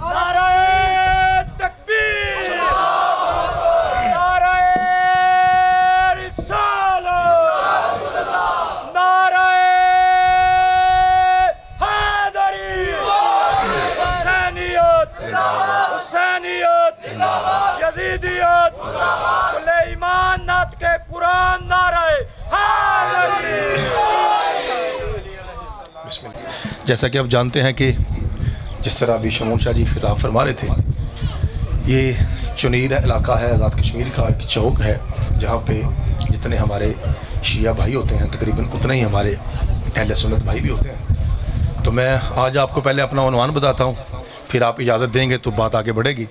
نعرہ تکبیر، نعرہ رسالت، نعرہ حیدری، حسینیت، حسینیت، یزیدیت، کل ایمان نعت کے قرآن، نعرہ حیدری۔ جیسا کہ آپ جانتے ہیں کہ جس طرح ابھی شمول شاہ جی خطاب فرما رہے تھے، یہ چنیر علاقہ ہے، آزاد کشمیر کا ایک چوک ہے جہاں پہ جتنے ہمارے شیعہ بھائی ہوتے ہیں تقریباً اتنے ہی ہمارے اہل سنت بھائی بھی ہوتے ہیں۔ تو میں آج آپ کو پہلے اپنا عنوان بتاتا ہوں، پھر آپ اجازت دیں گے تو بات آگے بڑھے گی۔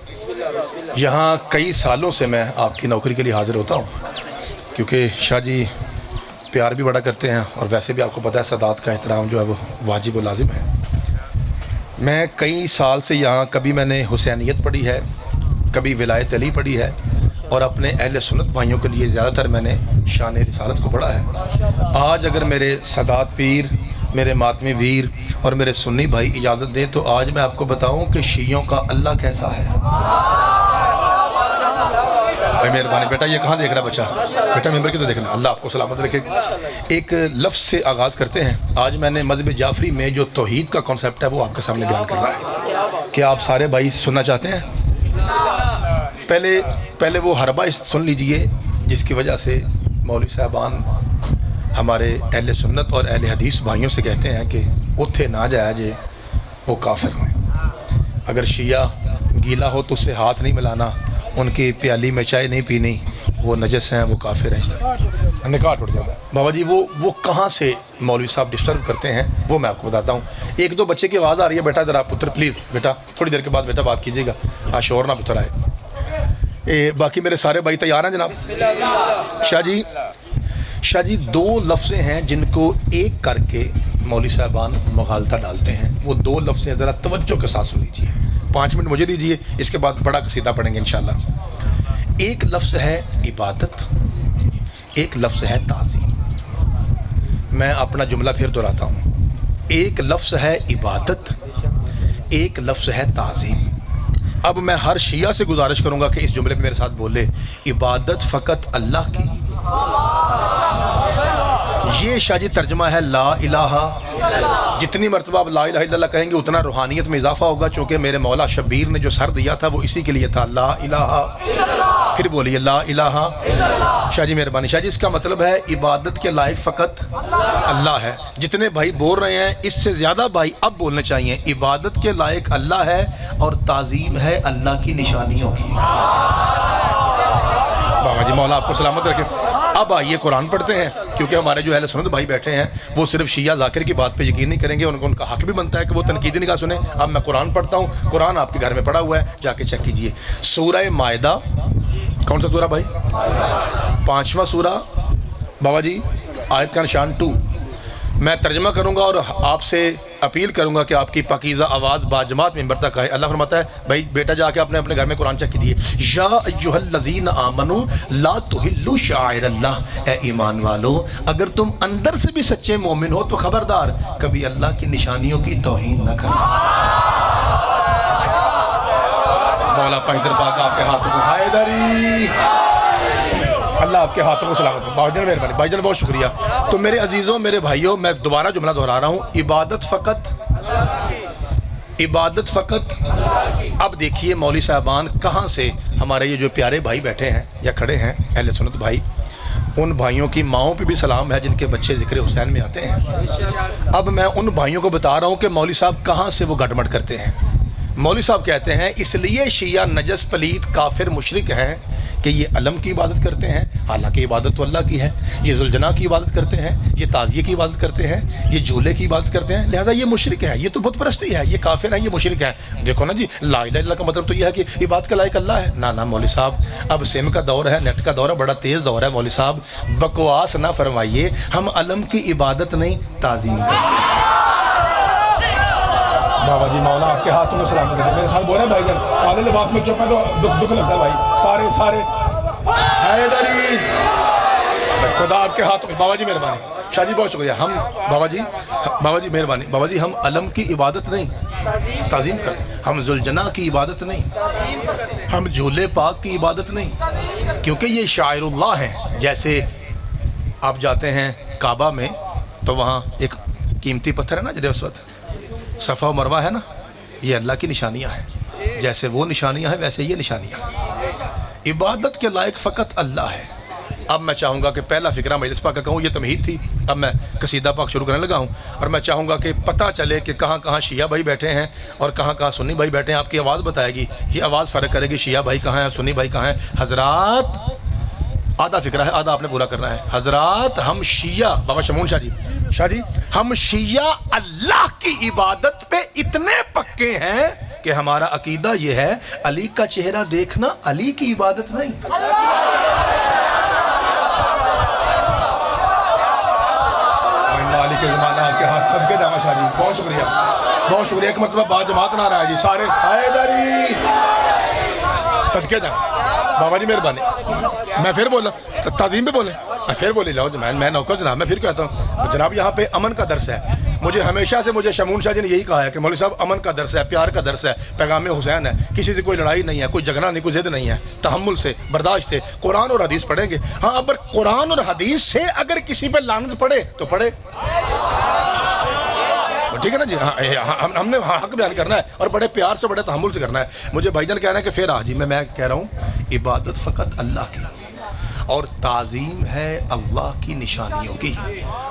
یہاں کئی سالوں سے میں آپ کی نوکری کے لیے حاضر ہوتا ہوں، کیونکہ شاہ جی پیار بھی بڑا کرتے ہیں اور ویسے بھی آپ کو پتہ ہے سادات کا احترام جو ہے وہ واجب و لازم ہے۔ میں کئی سال سے یہاں کبھی میں نے حسینیت پڑھی ہے، کبھی ولایت علی پڑھی ہے، اور اپنے اہل سنت بھائیوں کے لیے زیادہ تر میں نے شان رسالت کو پڑھا ہے۔ آج اگر میرے سادات پیر، میرے ماتمی ویر اور میرے سنی بھائی اجازت دیں تو آج میں آپ کو بتاؤں کہ شیعوں کا اللہ کیسا ہے۔ بھائی مہربانی، بیٹا یہ کہاں دیکھ رہا ہے بچہ؟ بیٹا ممبر کی تو دیکھنا، اللہ آپ کو سلامت رکھے۔ ایک لفظ سے آغاز کرتے ہیں۔ آج میں نے مذہب جعفری میں جو توحید کا کنسیپٹ ہے وہ آپ کے سامنے بیان کر رہا ہے۔ کیا آپ سارے بھائی سننا چاہتے ہیں؟ پہلے وہ حربہ سن لیجئے جس کی وجہ سے مولوی صاحبان ہمارے اہل سنت اور اہل حدیث بھائیوں سے کہتے ہیں کہ اتھے نہ جایا جے وہ کافر ہیں۔ اگر شیعہ گیلا ہو تو اس سے ہاتھ نہیں ملانا، ان کی پیالی میں چائے نہیں پینی، وہ نجس ہیں، وہ کافر ہیں۔ اس طرح نکاح ٹوٹ جاتا ہے۔ بابا جی وہ کہاں سے مولوی صاحب ڈسٹرب کرتے ہیں وہ میں آپ کو بتاتا ہوں۔ ایک دو بچے کی آواز آ رہی ہے، بیٹا ذرا پتر پلیز، بیٹا تھوڑی دیر کے بعد بیٹا بات کیجیے گا، ہاں شور نہ پتر آئے۔ باقی میرے سارے بھائی تیار ہیں جناب؟ شاہ جی دو لفظیں ہیں جن کو ایک کر کے مولوی صاحبان مغالطہ ڈالتے ہیں، وہ دو لفظیں ذرا توجہ کے ساتھ سن لیجیے، 5 منٹ مجھے دیجیے، اس کے بعد بڑا قصیدہ پڑھیں گے انشاءاللہ۔ ایک لفظ ہے عبادت، ایک لفظ ہے تعظیم۔ میں اپنا جملہ پھر دہراتا ہوں، ایک لفظ ہے عبادت، ایک لفظ ہے تعظیم۔ اب میں ہر شیعہ سے گزارش کروں گا کہ اس جملے پہ میرے ساتھ بولے، عبادت فقط اللہ کی، یہ شاہ جی ترجمہ ہے لا الہ۔ جتنی مرتبہ آپ لا الہ الا اللہ کہیں گے اتنا روحانیت میں اضافہ ہوگا، چونکہ میرے مولا شبیر نے جو سر دیا تھا وہ اسی کے لیے تھا، لا الہ۔ پھر بولیے لا الہ۔ شاہ جی مہربانی، شاہ جی اس کا مطلب ہے عبادت کے لائق فقط اللہ ہے۔ جتنے بھائی بول رہے ہیں اس سے زیادہ بھائی اب بولنے چاہیے، عبادت کے لائق اللہ ہے اور تعظیم ہے اللہ کی نشانیوں کی۔ بابا جی مولا آپ کو سلامت رکھے۔ اب آئیے قرآن پڑھتے ہیں، کیونکہ ہمارے جو اہل سنت بھائی بیٹھے ہیں وہ صرف شیعہ ذاکر کی بات پہ یقین نہیں کریں گے، ان کا حق بھی بنتا ہے کہ وہ تنقیدی نگاہ سنیں۔ اب میں قرآن پڑھتا ہوں، قرآن آپ کے گھر میں پڑھا ہوا ہے، جا کے چیک کیجئے۔ سورہ مائدہ، کون سا سورہ بھائی؟ 5واں سورہ بابا جی، آیت کا نشان 2۔ میں ترجمہ کروں گا اور آپ سے اپیل کروں گا کہ آپ کی پاکیزہ آواز باجماعت ممبر تک آئے۔ اللہ فرماتا ہے بھائی بیٹا جا کے اپنے گھر میں قرآن چیک کیجیے۔ یا ایھا الذین آمنوا لا تحلوا شعائر اللہ، اے ایمان والو اگر تم اندر سے بھی سچے مومن ہو تو خبردار کبھی اللہ کی نشانیوں کی توہین نہ کرنا۔ مولا پائندر پاک آپ کے ہاتھوں کو حیدری، اللہ آپ کے ہاتھوں کو سلامت ہو۔ بھائی جان مہربانی، بھائی جان بہت شکریہ۔ تو میرے عزیزوں، میرے بھائیوں، میں دوبارہ جملہ دہرا رہا ہوں، عبادت فقط۔ اب دیکھیے مولوی صاحبان کہاں سے ہمارے یہ جو پیارے بھائی بیٹھے ہیں یا کھڑے ہیں اہل سنت بھائی، ان بھائیوں کی ماؤں پہ بھی سلام ہے جن کے بچے ذکر حسین میں آتے ہیں۔ اب میں ان بھائیوں کو بتا رہا ہوں کہ مولوی صاحب کہاں سے وہ گٹ مٹ کرتے ہیں۔ مولوی صاحب کہتے ہیں اس لیے شیعہ نجس پلید کافر مشرک ہیں کہ یہ علم کی عبادت کرتے ہیں، حالانکہ عبادت تو اللہ کی ہے۔ یہ ذوالجناح کی عبادت کرتے ہیں، یہ تعزیے کی عبادت کرتے ہیں، یہ جھولے کی عبادت کرتے ہیں، لہذا یہ مشرک ہے، یہ تو بت پرستی ہے، یہ کافر ہیں، یہ مشرک ہیں۔ دیکھو نا جی، لا الہ الا اللہ کا مطلب تو یہ ہے کہ عبادت کا لائق اللہ ہے۔ نہ مولوی صاحب، اب سم کا دور ہے، نیٹ کا دور ہے، بڑا تیز دور ہے، مولوی صاحب بکواس نہ فرمائیے، ہم علم کی عبادت نہیں تعظیم کرتے ہیں۔ بابا جی مولا آپ کے ہاتھوں میں سلامت رکھے۔ میرے ساتھ بول رہے ہیں بھائی جان، کالے لباس میں چپ ہے تو دکھ لگتا ہے بھائی، سارے حیدری، خدا آپ کے ہاتھوں میں۔ بابا جی مہربانی، شاہ جی بہت شکریہ۔ ہم بابا جی مہربانی، بابا جی ہم علم کی عبادت نہیں تعظیم کرتے ہیں. ہم ذوالجناح کی عبادت نہیں, ہم جھولے پاک کی عبادت نہیں, کیونکہ یہ شاعر اللہ ہیں. جیسے آپ جاتے ہیں کعبہ میں تو وہاں ایک قیمتی پتھر ہے نا جناب اسود, صفا و مروہ ہے نا, یہ اللہ کی نشانیاں ہیں. جیسے وہ نشانیاں ہیں ویسے یہ نشانیاں ہیں. عبادت کے لائق فقط اللہ ہے. اب میں چاہوں گا کہ پہلا فقرہ مجلس پاک کا کہوں, یہ تمہید تھی, اب میں قصیدہ پاک شروع کرنے لگا ہوں, اور میں چاہوں گا کہ پتہ چلے کہ کہاں کہاں شیعہ بھائی بیٹھے ہیں اور کہاں کہاں سنی بھائی بیٹھے ہیں. آپ کی آواز بتائے گی, یہ آواز فرق کرے گی شیعہ بھائی کہاں ہیں, سنی بھائی کہاں ہیں. حضرات آدھا فقرہ ہے, آدھا آپ نے پورا کرنا ہے. حضرات ہم شیعہ, بابا شمون شاہ جی, ہم شیعہ اللہ کی عبادت پہ اتنے پکے ہیں کہ ہمارا عقیدہ یہ ہے علی کا چہرہ دیکھنا علی کی عبادت نہیں. علی کے زمانہ آپ کے ہاتھ صدقے جاوا شاہ جی, بہت شکریہ, بہت شکریہ. ایک مرتبہ با جماعت نہ رہا ہے جی, سارے حیدری صدقے جاوا. بابا جی مہربانی, میں پھر بولا تعظیم پہ بولیں, پھر بولی لاؤ میں نوکر جناب. میں پھر کہتا ہوں جناب یہاں پہ امن کا درس ہے. مجھے ہمیشہ سے مجھے شمون شاہ جی نے یہی کہا ہے کہ مولوی صاحب امن کا درس ہے, پیار کا درس ہے, پیغام حسین ہے, کسی سے کوئی لڑائی نہیں ہے, کوئی جھگڑا نہیں, کوئی ضد نہیں ہے, تحمل سے, برداشت سے قرآن اور حدیث پڑھیں گے. ہاں اگر قرآن اور حدیث سے اگر کسی پہ لعنت پڑے تو پڑھے, ٹھیک ہے نا جی. ہم نے حق بیان کرنا ہے اور بڑے پیار سے بڑے تحمل سے کرنا ہے. مجھے بھائی جان کہنا ہے کہ پھر جی میں کہہ رہا ہوں عبادت فقط اللہ کی اور تعظیم ہے اللہ کی نشانیوں کی.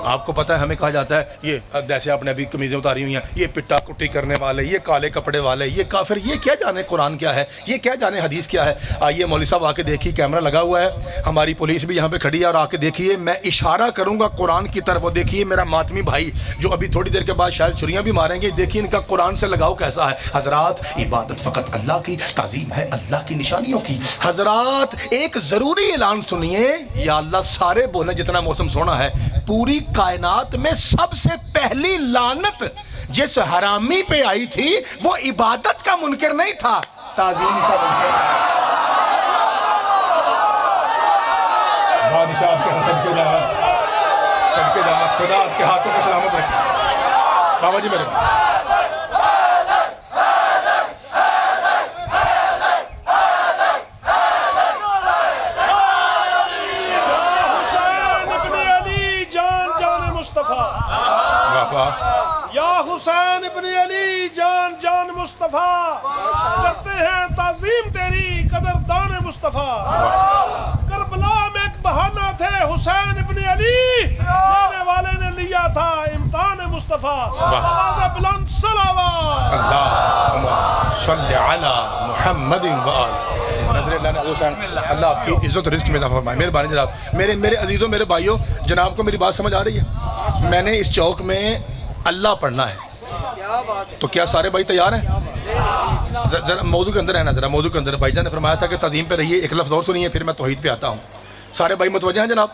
آپ کو پتہ ہے ہمیں کہا جاتا ہے یہ جیسے آپ نے ابھی قمیضیں اتاری ہوئی ہیں, یہ پٹا کٹی کرنے والے, یہ کالے کپڑے والے, یہ کافر, یہ کیا جانے قرآن کیا ہے, یہ کیا جانے حدیث کیا ہے. آئیے مولوی صاحب آ کے دیکھیے, کیمرہ لگا ہوا ہے, ہماری پولیس بھی یہاں پہ کھڑی ہے, اور آ کے دیکھیے, میں اشارہ کروں گا قرآن کی طرف. وہ دیکھیے میرا ماتمی بھائی جو ابھی تھوڑی دیر کے بعد شاید چھریاں بھی ماریں گے, دیکھیے ان کا قرآن سے لگاؤ کیسا ہے. حضرات عبادت فقط اللہ کی, تعظیم ہے اللہ کی نشانیوں کی. حضرات ایک ضروری اعلان سنیے, یا اللہ سارے بولیں جتنا موسم سونا ہے, پوری کائنات میں سب سے پہلی لعنت جس حرامی پہ آئی تھی وہ عبادت کا منکر نہیں تھا, تعظیم کا منکر تھا. بادشاہ آپ کے صدقے جاوا, خدا آپ کے ہاتھوں کو سلامت رکھے. بابا جی میرے یا حسین ابن علی جان جان مصطفیٰ, کرتے ہیں تعظیم تیری قدردان مصطفیٰ. کربلا میں ایک بہانہ تھے حسین ابن علی, لینے والے نے لیا تھا امتحان مصطفیٰ. آواز بلند صلوات. اللہم صلی علی محمد و آل. اللہ آپ کی عزت و رزق میں اضافہ فرمائے. مہربانی جناب. میرے عزیزوں, میرے بھائیوں, جناب کو میری بات سمجھ آ رہی ہے؟ میں نے اس چوک میں اللہ پڑھنا ہے, تو کیا سارے بھائی تیار ہیں؟ ذرا موضوع کے اندر ہے نا, ذرا موضوع کے اندر. بھائی جان نے فرمایا تھا کہ تعظیم پہ رہیے. ایک لفظ اور سنیے پھر میں توحید پہ آتا ہوں. سارے بھائی متوجہ ہیں جناب؟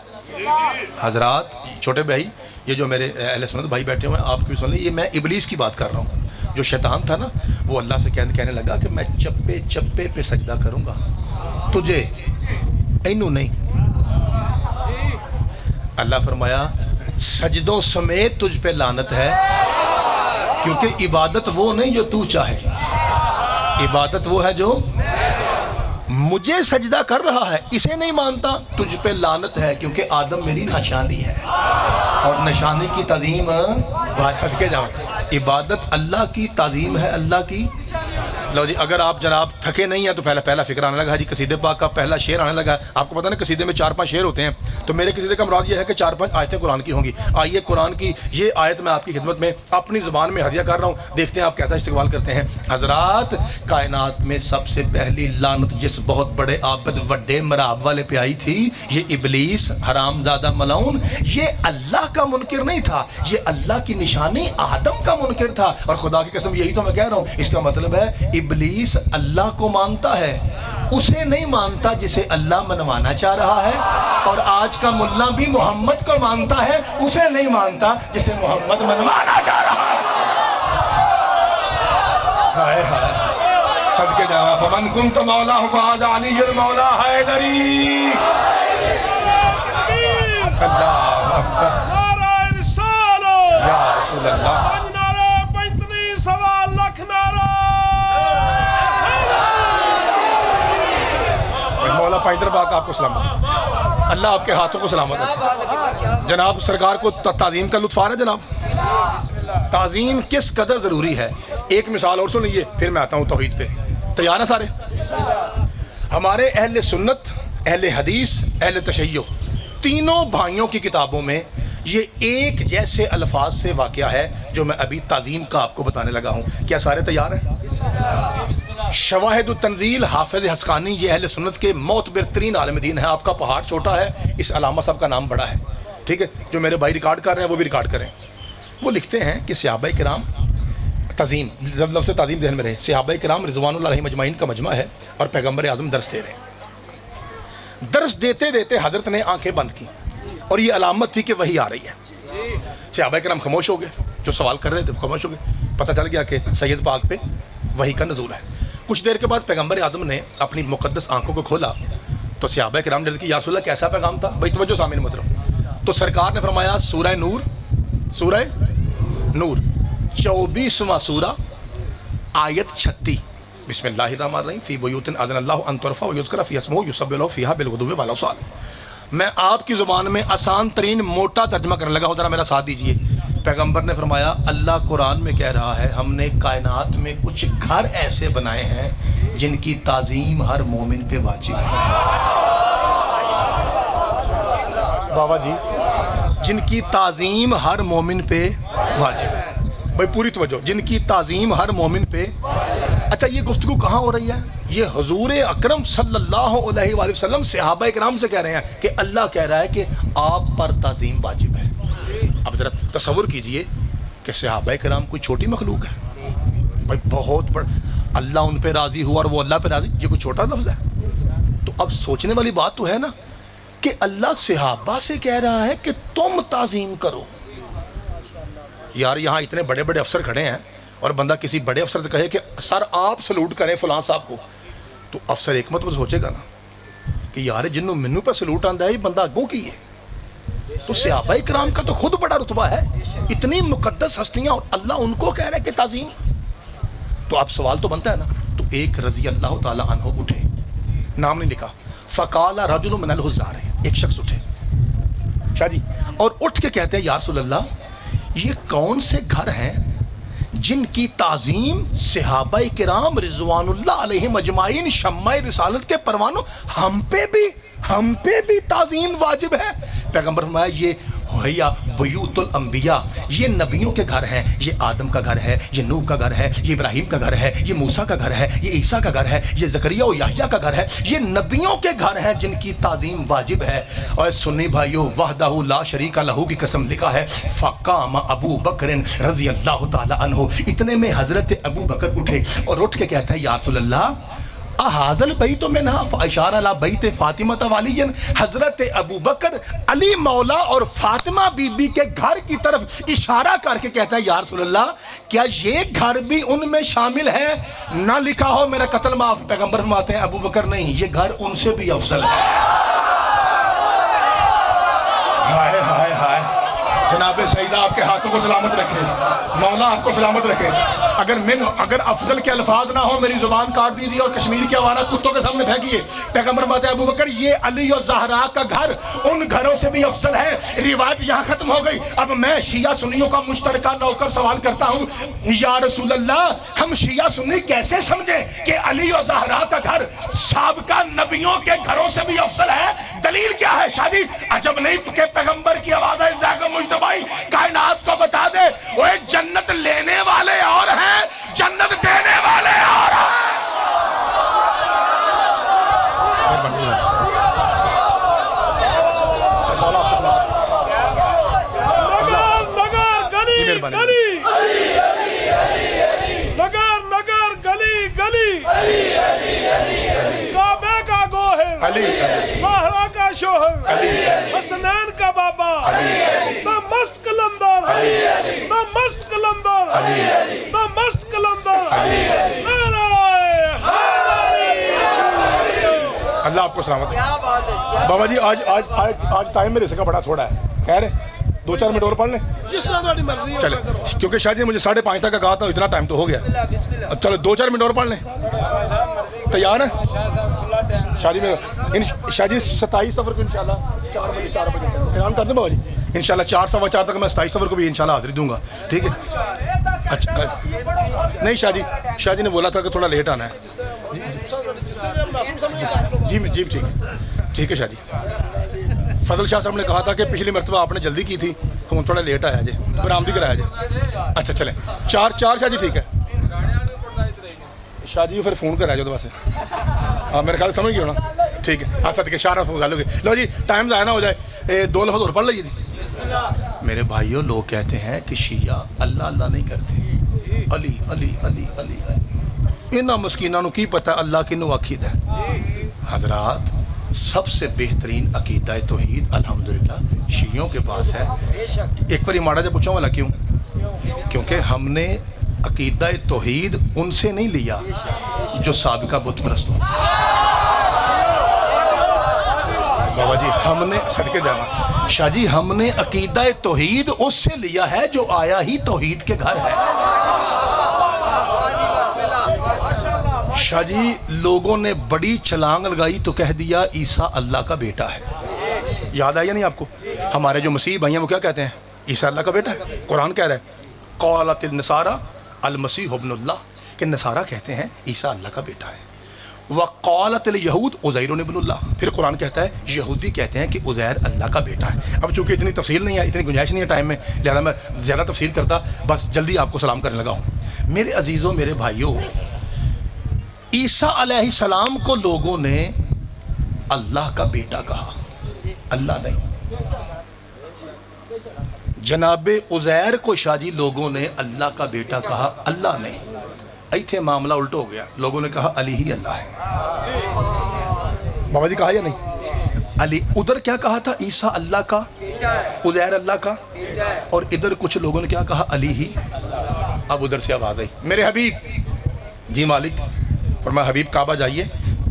حضرات چھوٹے بھائی, یہ جو میرے اہل سنت بھائی بیٹھے ہوئے ہیں, آپ کی سن لیں, یہ میں ابلیس کی بات کر رہا ہوں. جو شیطان تھا نا, وہ اللہ سے کہنے لگا کہ میں چپے چپے پہ سجدہ کروں گا, تجھے اینو نہیں. اللہ فرمایا سجدوں سمیت تجھ پہ لعنت ہے, کیونکہ عبادت وہ نہیں جو تو چاہے, عبادت وہ ہے جو مجھے سجدہ کر رہا ہے, اسے نہیں مانتا, تجھ پہ لعنت ہے, کیونکہ آدم میری نشانی ہے, اور نشانی کی تعظیم صدقے جاؤں. عبادت اللہ کی, تعظیم ہے اللہ کی. لو جی, اگر آپ جناب تھکے نہیں ہیں تو پہلا فکر آنے لگا جی, قصیدے پاک کا پہلا شعر آنے لگا. آپ کو پتہ نا قصیدے میں 4-5 شعر ہوتے ہیں, تو میرے قصیدے کا مراد یہ ہے کہ 4-5 آیتیں قرآن کی ہوں گی. آئیے قرآن کی یہ آیت میں آپ کی خدمت میں اپنی زبان میں ہدیہ کر رہا ہوں, دیکھتے ہیں آپ کیسا استقبال کرتے ہیں. حضرات کائنات میں سب سے پہلی لعنت جس بہت بڑے عابد وڈے مراب والے پہ آئی تھی, یہ ابلیس حرام زادہ ملعون, یہ اللہ کا منکر نہیں تھا, یہ اللہ کی نشانی آدم کا منکر تھا. اور خدا کی قسم یہی تو میں کہہ رہا ہوں, اس کا مطلب ہے ابلیس اللہ کو مانتا ہے, اسے نہیں مانتا جسے اللہ منوانا چاہ رہا ہے. اور آج کا ملا بھی محمد کو مانتا ہے, اسے نہیں مانتا جسے محمد منوانا چاہ رہا ہے. ہائے ہائے صدقے جاوا. فمن کنت مولا فہذا علی المولا حیدری. اللہ اکبر. نعرہ رسالت یا رسول اللہ. نعرہ 45 سوا لاکھ نعرہ پائندر پاک آپ کو سلامت، اللہ آپ کے ہاتھوں کو سلامت رکھے۔ جناب سرکار کو تعظیم کا لطف آ رہا ہے جناب؟ تعظیم کس قدر ضروری ہے، ایک مثال اور سنیے پھر میں آتا ہوں توحید پہ۔ تیار ہیں سارے؟ ہمارے اہل سنت، اہل حدیث، اہل تشیع تینوں بھائیوں کی کتابوں میں یہ ایک جیسے الفاظ سے واقعہ ہے جو میں ابھی تعظیم کا آپ کو بتانے لگا ہوں۔ کیا سارے تیار ہیں؟ شواہد التنزیل حافظ حسقانی، یہ اہل سنت کے معتبر ترین عالم دین ہیں۔ آپ کا پہاڑ چھوٹا ہے، اس علامہ صاحب کا نام بڑا ہے، ٹھیک ہے؟ جو میرے بھائی ریکارڈ کر رہے ہیں وہ بھی ریکارڈ کریں۔ وہ لکھتے ہیں کہ صحابہ کرام، تعظیم لفظ تعظیم ذہن میں رہے، صحابہ کرام رضوان اللہ علیہم اجمعین کا مجمع ہے اور پیغمبر اعظم درس دے رہے ہیں۔ درس دیتے دیتے حضرت نے آنکھیں بند کی اور یہ علامت تھی کہ وحی آ رہی ہے۔ صحابہ کرام خاموش ہو گئے، جو سوال کر رہے تھے خاموش ہو گئے، پتہ چل گیا کہ سید پاک پہ وحی کا نزول ہے۔ کچھ دیر کے بعد پیغمبر اعظم نے اپنی مقدس آنکھوں کو کھولا تو صحابہ کرام نے کہا یا رسول اللہ کیسا پیغام تھا؟ بھائی توجہ سامعین محترم۔ تو سرکار نے فرمایا سورہ نور، سورہ نور 24واں سورہ آیت 36، بسم اللہ الرحمن الرحیم، فی بیوت اذن اللہ ان ترفع ویذکر فیہا اسمہ یسبح لہ فیہا بالغدو والآصال۔ میں آپ کی زبان میں آسان ترین موٹا ترجمہ کرنے لگا ہوں، ذرا میرا ساتھ دیجئے۔ پیغمبر نے فرمایا اللہ قرآن میں کہہ رہا ہے ہم نے کائنات میں کچھ گھر ایسے بنائے ہیں جن کی تعظیم ہر مومن پہ واجب ہے۔ بابا جی، جن کی تعظیم ہر مومن پہ واجب ہے۔ بھائی پوری توجہ، جن کی تعظیم ہر مومن پہ۔ اچھا یہ گفتگو کہاں ہو رہی ہے؟ یہ حضور اکرم صلی اللہ علیہ وآلہ وسلم صحابہ کرام سے کہہ رہے ہیں کہ اللہ کہہ رہا ہے کہ آپ پر تعظیم واجب ہے۔ اب ذرا تصور کیجئے کہ صحابہ کرام کوئی چھوٹی مخلوق ہے؟ بھائی بہت بڑا، اللہ ان پہ راضی ہوا اور وہ اللہ پہ راضی، یہ کوئی چھوٹا لفظ ہے؟ تو اب سوچنے والی بات تو ہے نا کہ اللہ صحابہ سے کہہ رہا ہے کہ تم تعظیم کرو۔ یار یہاں اتنے بڑے بڑے افسر کھڑے ہیں اور بندہ کسی بڑے افسر سے کہے کہ سر آپ سلوٹ کریں فلاں صاحب کو، تو افسر ایک مطلب سوچے گا نا کہ یار جنوں منو پہ سلوٹ آندہ ہے یہ بندہ اگوں کی ہے۔ تو صحابہ کرام کا تو خود بڑا رتبہ ہے، اتنی مقدس ہستیاں اور اللہ ان کو کہہ رہے ہیں کہ تعظیم۔ تو اب سوال تو بنتا ہے نا، تو ایک رضی اللہ تعالی عنہ اٹھے، نام نہیں لکھا، فقال رجل من الحزار، ایک شخص اٹھے شاہ جی، اور اٹھ کے کہتے ہیں یا رسول اللہ یہ کون سے گھر ہیں جن کی تعظیم صحابہ کرام رضوان اللہ علیہم اجمعین شمع رسالت کے پروانوں ہم پہ بھی تعظیم واجب ہے؟ پیغمبر فرمایا یہ ہویا بیوت الانبیاء، یہ نبیوں کے گھر ہیں، یہ آدم کا گھر ہے، یہ نوح کا گھر ہے، یہ ابراہیم کا گھر ہے، یہ موسیٰ کا گھر ہے، یہ عیسیٰ کا گھر ہے، یہ زکریا و یحییٰ کا گھر ہے، یہ نبیوں کے گھر ہیں جن کی تعظیم واجب ہے۔ اور سنی بھائیو وحدہ لا شریک لہ کی قسم لکھا ہے فقام ابو بکر رضی اللہ تعالی عنہ، اتنے میں حضرت ابو بکر اٹھے اور اٹھ کے کہتے ہیں یا رسول اللہ احاذل بیت منہا فاشار علی بیت فاطمہ والی، حضرت ابو بکر علی مولا اور فاطمہ بی بی کے گھر کی طرف اشارہ کر کے کہتا ہے یا رسول اللہ کیا یہ گھر بھی ان میں شامل ہے؟ نہ لکھا ہو میرا قتل معاف۔ پیغمبر فرماتے ہیں ابو بکر نہیں، یہ گھر ان سے بھی افضل ہے۔ ہائے ہائے ہائے، جناب سیدہ آپ کے ہاتھوں کو سلامت رکھے، مولا آپ کو سلامت رکھے۔ اگر افضل کے الفاظ نہ ہو میری زبان کاٹ دیجیے اور کشمیر کے آوارہ کتوں کے سامنے پھینکیے۔ پیغمبر فرماتے ہیں ابو بکر یہ علی و زہرا کا گھر ان گھروں سے بھی افضل ہے۔ روایت یہاں ختم ہو گئی۔ اب میں شیعہ سنیوں کا مشترکہ نوکر سوال کرتا ہوں یا رسول اللہ ہم شیعہ سنی کیسے سمجھیں کہ علی و زہرا کا گھر سابقہ نبیوں کے گھروں سے بھی افضل ہے؟ دلیل کیا ہے؟ شادی عجب نہیں کہ پیغمبر کی آواز ہے زیغ مجتبائی کائنات کو بتا دے وہ جنت لینے والے اور ہیں جنت دینے والے اور ہیں۔ علی زہرا کا شوہر، حسنین کا بابا، دمشق قلندر، دمشق قلندر، دمشق قلندر، اللہ آپ کو سلامت ہے۔ بابا جی آج ٹائم میرے سے کا بڑا تھوڑا ہے، خیر ہے 2-4 منٹ اور پڑھ لیں جس طرح تھوڑی مرضی ہے چلے، کیونکہ شاید جی مجھے 5:30 تک کا کہا تھا، اتنا ٹائم تو ہو گیا۔ چلو 2-4 منٹ اور پڑھ لیں، تیار ہیں؟ شادی میں شادی 27 سفر کو انشاءاللہ 4 بجے اعلان کر دیں بابا جی انشاءاللہ 4 سوا 4 تک میں 27 سفر کو بھی انشاءاللہ حاضری دوں گا ٹھیک ہے اچھا نہیں شادی نے بولا تھا کہ تھوڑا لیٹ آنا ہے جی ٹھیک ہے شادی فضل شاہ صاحب نے کہا تھا کہ پچھلی مرتبہ آپ نے جلدی کی تھی ہم تھوڑا لیٹ آیا جی برآمدی کرایا جی اچھا چلیں 4 شادی ٹھیک ہے شادی پھر فون کرایا جو تو بس ہاں میرے خیال سمجھ گئے ہونا ٹھیک ہے ہاں صدقے شارہ فون گالو گے لو جی ٹائم ضائع نہ ہو جائے 2 لفظ اور پڑھ لیجیے جی میرے بھائیوں لوگ کہتے ہیں کہ شیعہ اللہ اللہ نہیں کرتے علی علی علی علی انہاں مسکینوں کی پتہ اللہ کنوں عقیدہ ہے حضرات سب سے بہترین عقیدہ توحید الحمدللہ شیعوں کے پاس ہے ایک بار ماڑا جب پوچھا والا کیوں کیونکہ ہم نے عقیدہ توحید ان سے نہیں لیا جو سابقہ بت پرست ہو بابا جی ہم نے صدقے جانا شاہ جی ہم نے عقیدہ توحید اس سے لیا ہے جو آیا ہی توحید کے گھر ہے شاہ جی لوگوں نے بڑی چھلانگ لگائی تو کہہ دیا عیسیٰ اللہ کا بیٹا ہے یاد آیا نہیں آپ کو ہمارے جو مسیح بھائی ہیں وہ کیا کہتے ہیں عیسیٰ اللہ کا بیٹا ہے قرآن کہہ رہا ہے قالت النصارى المسیح ابن اللہ کہ نصارہ کہتے ہیں عیسیٰ اللہ کا بیٹا ہے وقالت الیہود عزیر ابن اللہ پھر قرآن کہتا ہے یہودی کہتے ہیں کہ عزیر اللہ کا بیٹا ہے اب چونکہ اتنی تفصیل نہیں ہے اتنی گنجائش نہیں ہے ٹائم میں لہذا میں زیادہ تفصیل کرتا بس جلدی آپ کو سلام کرنے لگا ہوں میرے عزیزوں میرے بھائیوں عیسیٰ علیہ السلام کو لوگوں نے اللہ کا بیٹا کہا اللہ نہیں جناب عزیر کو شاہ جی لوگوں نے اللہ کا بیٹا کہا اللہ نہیں ایتھے معاملہ الٹ ہو گیا لوگوں نے کہا علی ہی اللہ ہے بابا جی کہا یا نہیں علی ادھر کیا کہا تھا عیسیٰ اللہ کا عزیر اللہ کا اور ادھر کچھ لوگوں نے کیا کہا علی ہی اب ادھر سے آواز آئی میرے حبیب جی مالک فرمایا حبیب کعبہ جائیے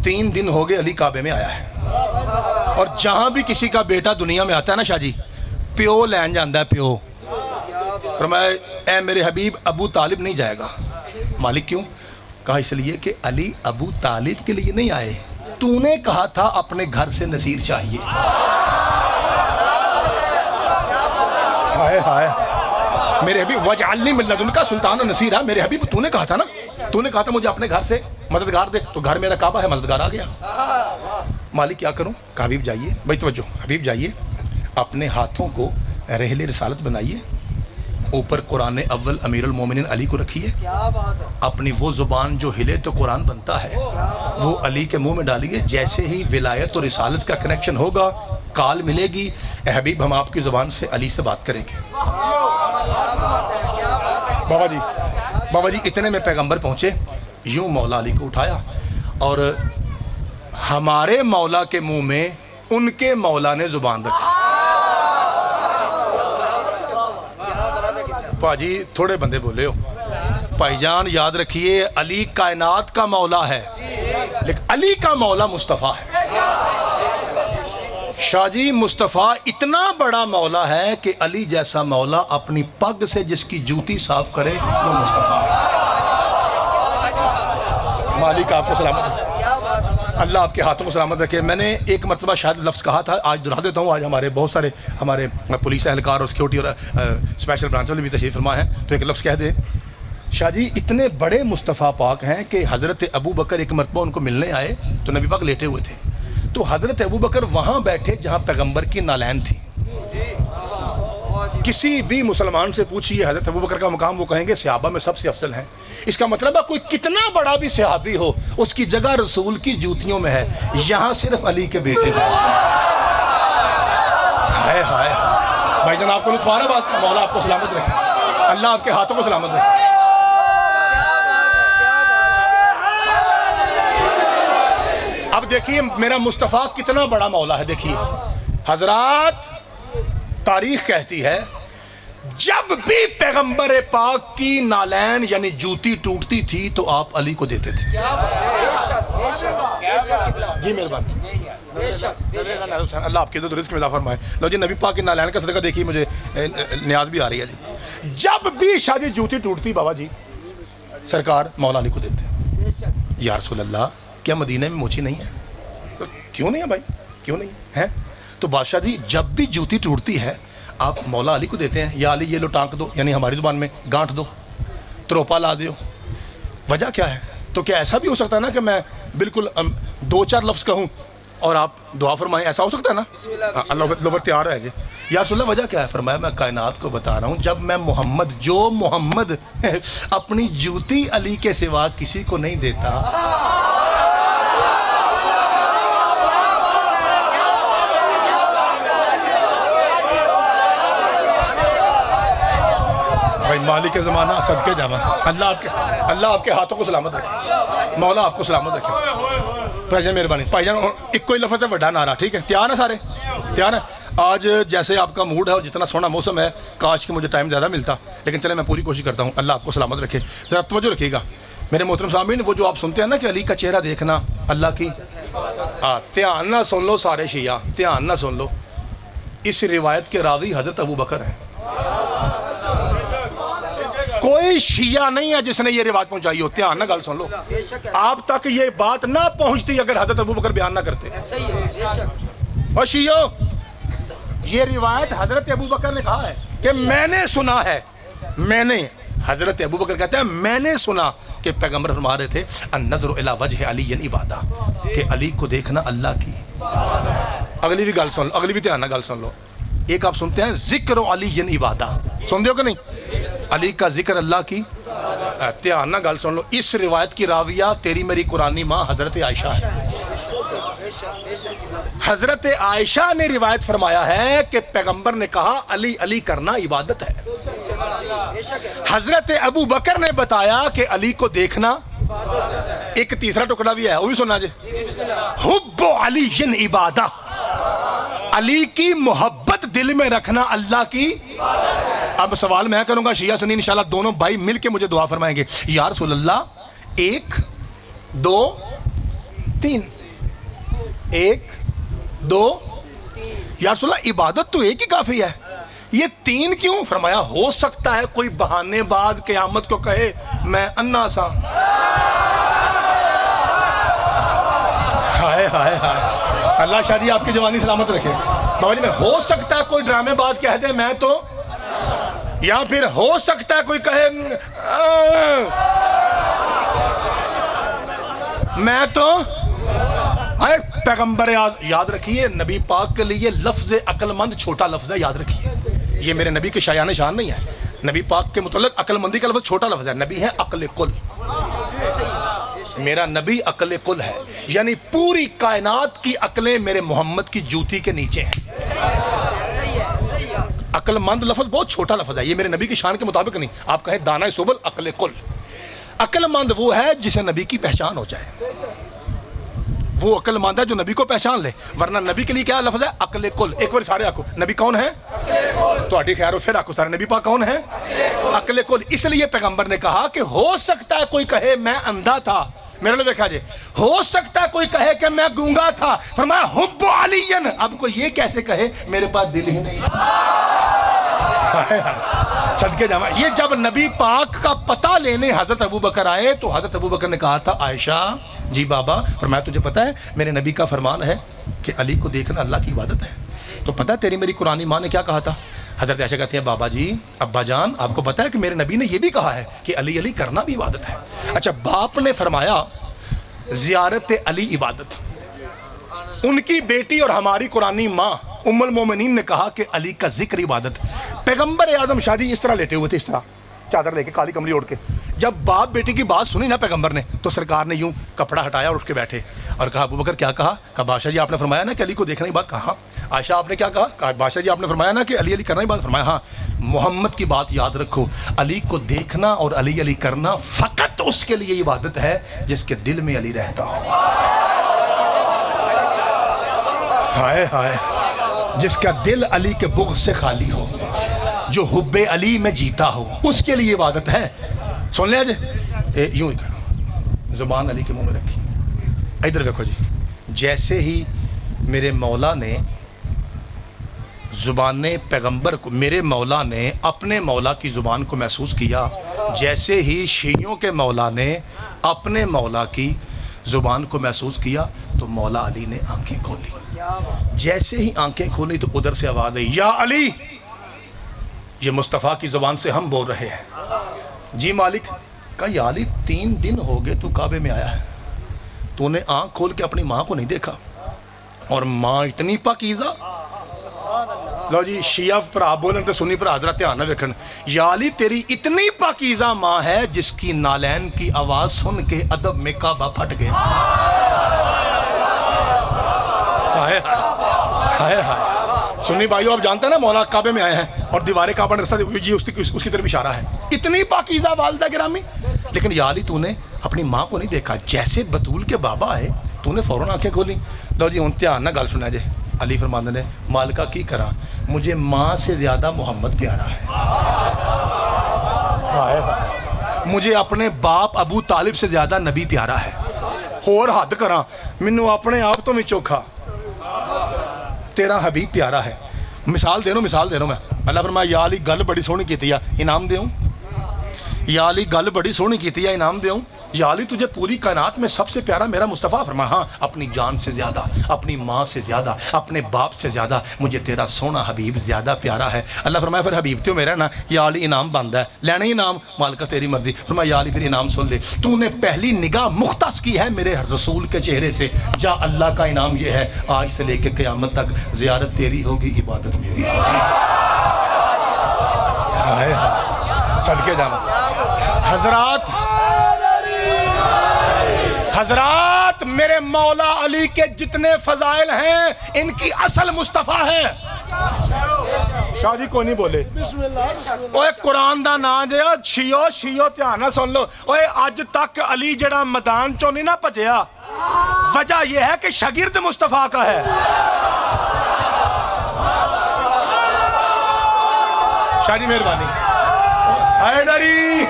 3 دن ہو گئے علی کعبے میں آیا ہے اور جہاں بھی کسی کا بیٹا دنیا میں آتا ہے نا شاہ جی پیو لین جاندہ ہے پیو فرمایا اے میرے حبیب ابو طالب نہیں جائے گا مالک کیوں کہا اس لیے کہ علی ابو طالب کے لیے نہیں آئے تو نے کہا تھا اپنے گھر سے نصیر چاہیے ہائے ہائے میرے حبیب وجعلنی من لدنک سلطان و نصیرہ میرے حبیب تو نے کہا تھا نا تو نے کہا تھا مجھے اپنے گھر سے مددگار دے تو گھر میرا کعبہ ہے مددگار آ گیا مالک کیا کروں کہا حبیب جائیے بھائی توجہ حبیب جائیے اپنے ہاتھوں کو رحل رسالت بنائیے اوپر قرآن اول امیر المومنین علی کو رکھیے اپنی وہ زبان جو ہلے تو قرآن بنتا ہے وہ علی کے منہ میں ڈالیے جیسے ہی ولایت اور رسالت کا کنیکشن ہوگا کال ملے گی اے حبیب ہم آپ کی زبان سے علی سے بات کریں گے بابا جی اتنے میں پیغمبر پہنچے یوں مولا علی کو اٹھایا اور ہمارے مولا کے منہ میں ان کے مولا نے زبان رکھی پاجی تھوڑے بندے بولے ہو بھائی جان یاد رکھیے علی کائنات کا مولا ہے لیکن علی کا مولا مصطفیٰ ہے شاہ جی مصطفیٰ اتنا بڑا مولا ہے کہ علی جیسا مولا اپنی پگ سے جس کی جوتی صاف کرے وہ مصطفیٰ ہے مالک آپ کو سلامت اللہ آپ کے ہاتھوں کو سلامت رکھے میں نے ایک مرتبہ شاید لفظ کہا تھا آج دہرا دیتا ہوں آج ہمارے بہت سارے ہمارے پولیس اہلکار اور سیکیورٹی اور اسپیشل برانچ والے بھی تشریف فرما ہیں تو ایک لفظ کہہ دیں شاہ جی اتنے بڑے مصطفیٰ پاک ہیں کہ حضرت ابو بکر ایک مرتبہ ان کو ملنے آئے تو نبی پاک لیٹے ہوئے تھے تو حضرت ابو بکر وہاں بیٹھے جہاں پیغمبر کی نالین تھی کسی بھی مسلمان سے پوچھئے حضرت ابو بکر کا مقام وہ کہیں گے صحابہ میں سب سے افضل ہیں اس کا مطلب ہے کوئی کتنا بڑا بھی صحابی ہو اس کی جگہ رسول کی جوتیوں میں ہے یہاں صرف علی کے بیٹے ہیں ہائے ہائے بھائی جان آپ کو لطف آ رہا بات کا مولا آپ کو سلامت رکھے اللہ آپ کے ہاتھوں کو سلامت رکھے اب دیکھیے میرا مصطفیٰ کتنا بڑا مولا ہے دیکھیے حضرات تاریخ کہتی ہے جب بھی پیغمبر پاک کی نالین یعنی جوتی ٹوٹتی تھی تو آپ علی کو دیتے تھے جی مہربانی اللہ آپ کے عزت و رزق میں اضافہ فرمائے لو جی نبی پاک کی نالین کا صدقہ دیکھیے مجھے نیاز بھی آ رہی ہے جی جب بھی شاہ جی جوتی ٹوٹتی بابا جی سرکار مولا علی کو دیتے یا رسول اللہ کیا مدینہ میں موچی نہیں ہے کیوں نہیں ہے بھائی, کیوں نہیں ہے؟ تو بادشاہ جی جب بھی جوتی ٹوٹتی ہے آپ مولا علی کو دیتے ہیں, یا علی یہ لو ٹانک دو, یعنی ہماری زبان میں گانٹھ دو, تروپا لا دو. وجہ کیا ہے؟ تو کیا ایسا بھی ہو سکتا ہے نا کہ میں بالکل 2-4 لفظ کہوں اور آپ دعا فرمائیں, ایسا ہو سکتا ہے نا؟ اللہ لوور تیار ہے جی. یا رسول اللہ وجہ کیا ہے؟ فرمایا میں کائنات کو بتا رہا ہوں, جب میں محمد اپنی جوتی علی کے سوا کسی کو نہیں دیتا, بھائی مالک کے زمانہ صدقے جاواں, اللہ آپ کے ہاتھوں کو سلامت رکھے, مولا آپ کو سلامت رکھے. بھائی جان مہربانی, بھائی جان ایک کوئی لفظ ہے بڑا نعرہ, ٹھیک ہے؟ تیار ہے سارے؟ تیار ہے؟ آج جیسے آپ کا موڈ ہے اور جتنا سونا موسم ہے, کاش کہ مجھے ٹائم زیادہ ملتا, لیکن چلے میں پوری کوشش کرتا ہوں. اللہ آپ کو سلامت رکھے. ذرا توجہ رکھیے گا میرے محترم سامعین, وہ جو آپ سنتے ہیں نا کہ علی کا چہرہ دیکھنا اللہ کی, دھیان نہ سن لو سارے شیعہ, دھیان نہ سن لو. اس روایت کے راوی حضرت ابو بکر ہیں. کوئی شیعہ نہیں ہے جس نے یہ روایت پہنچائی ہو. دھیان نہ گل سن لو, آپ تک یہ بات نہ پہنچتی اگر حضرت ابو بکر بیان نہ کرتے. اور شیعہ یہ روایت حضرت ابو بکر نے کہا ہے کہ میں نے سنا ہے, میں نے, حضرت ابو بکر کہتے ہیں میں نے سنا کہ پیغمبر فرما رہے تھے النظر الی وجہ علی عبادہ, کہ علی کو دیکھنا اللہ کی. اگلی بھی گل سن لو, اگلی بھی دھیان نہ گل سن لو. ایک آپ سنتے ہیں ذکر علی عبادہ, سن دیو کہ نہیں؟ علی کا ذکر اللہ کی. دھیان نہ گل سن لو, اس روایت کی راویہ تیری میری قرآنی ماں حضرت عائشہ ہے. حضرت عائشہ نے روایت فرمایا ہے کہ پیغمبر نے کہا علی علی کرنا عبادت ہے. حضرت ابو بکر نے بتایا کہ علی کو دیکھنا. ایک تیسرا ٹکڑا بھی ہے, وہ بھی سننا جی. حب علی عبادہ, علی کی محبت دل میں رکھنا اللہ کی. اب سوال میں کروں گا, شیعہ سنی انشاءاللہ دونوں بھائی مل کے مجھے دعا فرمائیں گے. یا رسول اللہ 1 2 3, 1 2, یا رسول اللہ عبادت تو ایک ہی کافی ہے, یہ 3 کیوں؟ فرمایا ہو سکتا ہے کوئی بہانے باز قیامت کو کہے میں انا سا. ہائے ہائے ہائے, اللہ شادی آپ کی جوانی سلامت رکھے. بابا جی میں, ہو سکتا ہے کوئی ڈرامے باز کہہ دے میں تو, یا پھر ہو سکتا ہے کوئی کہے میں تو. پیغمبر یاد رکھیے, نبی پاک کے لیے لفظ عقل مند چھوٹا لفظ ہے, یاد رکھیے. یہ میرے نبی کے شایان شان نہیں ہے. نبی پاک کے متعلق عقل مندی کا لفظ چھوٹا لفظ ہے. نبی ہے عقل کل, میرا نبی عقل کل ہے, یعنی پوری کائنات کی عقلیں میرے محمد کی جوتی کے نیچے ہیں. عقل مند لفظ بہت چھوٹا لفظ ہے, یہ میرے نبی کی شان کے مطابق نہیں. آپ کہیں دانہ سبل عقل کل. عقل مند وہ ہے جسے نبی کی پہچان ہو جائے, وہ عقل مند ہے جو نبی کو پہچان لے. ورنہ نبی کے لیے کیا لفظ ہے؟ عقل کل. ایک بار سارے آکو, نبی کون ہے؟ تو خیر ہو, پھر آکو سارے, نبی پاک کون ہے؟ عقل کل. اس لیے پیغمبر نے کہا کہ ہو سکتا ہے کوئی کہے میں اندھا تھا, میرے لئے دیکھا جی, ہو سکتا ہے کوئی کہے کہ میں گونگا تھا. فرمایا حب علی. اب کوئی یہ کیسے کہے میرے پاس دل ہی نہیں. صدقے جاواں, یہ جب نبی پاک کا پتہ لینے حضرت ابو بکر آئے تو حضرت ابو بکر نے کہا تھا عائشہ جی بابا, فرمایا تجھے پتہ ہے میرے نبی کا فرمان ہے کہ علی کو دیکھنا اللہ کی عبادت ہے. تو پتہ ہے تیری میری قرآنی ماں نے کیا کہا تھا؟ حضرت عائشہ کہتی ہیں بابا جی, ابا جان, آپ کو پتہ ہے کہ میرے نبی نے یہ بھی کہا ہے کہ علی علی کرنا بھی عبادت ہے. اچھا, باپ نے فرمایا زیارت علی عبادت, ان کی بیٹی اور ہماری قرآنی ماں ام المومنین نے کہا کہ علی کا ذکر عبادت. پیغمبر اعظم شاہ جی اس طرح لیٹے ہوئے تھے, اس طرح چادر لے کے, کالی کملی اوڑھ کے. جب باپ بیٹی کی بات سنی نا پیغمبر نے, تو سرکار نے یوں کپڑا ہٹایا اور اٹھ کے بیٹھے اور کہا ابو بکر کیا کہا؟ کہا بادشاہ جی آپ نے فرمایا نا کہ علی کو دیکھنا ہی بات. کہا عائشہ آپ نے کیا کہا؟ کہا بادشاہ جی آپ نے فرمایا نا کہ علی علی کرنا ہی بات. فرمایا ہاں, محمد کی بات یاد رکھو, علی کو دیکھنا اور علی علی کرنا فقط اس کے لیے عبادت ہے جس کے دل میں علی رہتا ہو. ہائے ہائے, جس کا دل علی کے بغض سے خالی ہو, جو حب علی میں جیتا ہو, اس کے لیے عبادت ہے. سن لیا جی, یوں ہی کرو, زبان علی کے منہ میں رکھی. ادھر دیکھو جی, جیسے ہی میرے مولا نے زبان پیغمبر کو, میرے مولا نے اپنے مولا کی زبان کو محسوس کیا, جیسے ہی شیعوں کے مولا نے اپنے مولا کی زبان کو محسوس کیا تو مولا علی نے آنکھیں کھولی. جیسے ہی آنکھیں کھولی تو ادھر سے آواز آئی, یا علی. یہ مصطفیٰ کی زبان سے ہم بول رہے ہیں. جی مالک. کہا یا علی 3 دن ہو گئے تو کعبے میں آیا ہے, تو نے آنکھ کھول کے اپنی ماں کو نہیں دیکھا, اور ماں اتنی پاکیزہ. لو جی شیعہ پرا بولن تے سنی پرا حضرت دھیان نہ ویکھن. یا علی تیری اتنی پاکیزہ ماں ہے جس کی نالین کی آواز سن کے ادب میں کعبہ پھٹ گیا. ہائے ہائے ہائے. سنی بھائیو آپ جانتے ہیں نا مولا کعبے میں آئے ہیں اور دیوار کعبہ نے رسا جی اس کی طرف اشارہ ہے. اتنی پاکیزہ والدہ گرامی, لیکن یا علی تو نے اپنی ماں کو نہیں دیکھا. جیسے بطول کے بابا آئے تو نے فوراً آنکھیں کھولی. لو جی ہوں دھیان نہ گل سنا جے. علی فرماندے نے مالکہ کی کرا, مجھے ماں سے زیادہ محمد پیارا ہے. مجھے اپنے باپ ابو طالب سے زیادہ نبی پیارا ہے. اور حد کرا منو اپنے آپ تو میں چوکھا تیرا حبیب پیارا ہے. مثال دے رہا میں. اللہ فرمایا یا علی گل بڑی سونی کیتی ہے, انعام دیوں. یا علی گل بڑی سونی کیتی ہے, انعام دیوں. یا علی تجھے پوری کائنات میں سب سے پیارا میرا مصطفیٰ. فرمایا ہاں, اپنی جان سے زیادہ, اپنی ماں سے زیادہ, اپنے باپ سے زیادہ مجھے تیرا سونا حبیب زیادہ پیارا ہے. اللہ فرمایا پھر حبیب تو میرا نا. یا علی انعام بنتا ہے, لینا ہی انعام. مالکہ تیری مرضی. فرمایا یا علی پھر انعام سن لے, تو نے پہلی نگاہ مختص کی ہے میرے رسول کے چہرے سے. جا اللہ کا انعام یہ ہے, آج سے لے کے قیامت تک زیارت تیری ہوگی, عبادت میری ہوگی. صدقے جانا. حضرات میرے مولا علی کے جتنے فضائل ہیں ان کی اصل مصطفیٰ ہے. شاہ جی کوئی نہیں بولے. اوے قرآن دا نا دے شیو دھیان نہ سن لو. اوے اج تک علی جڑا میدان چوں نہیں نہ بھجیا, وجہ یہ ہے کہ شاگرد مصطفیٰ کا ہے. شاہ جی مہربانی. حیدری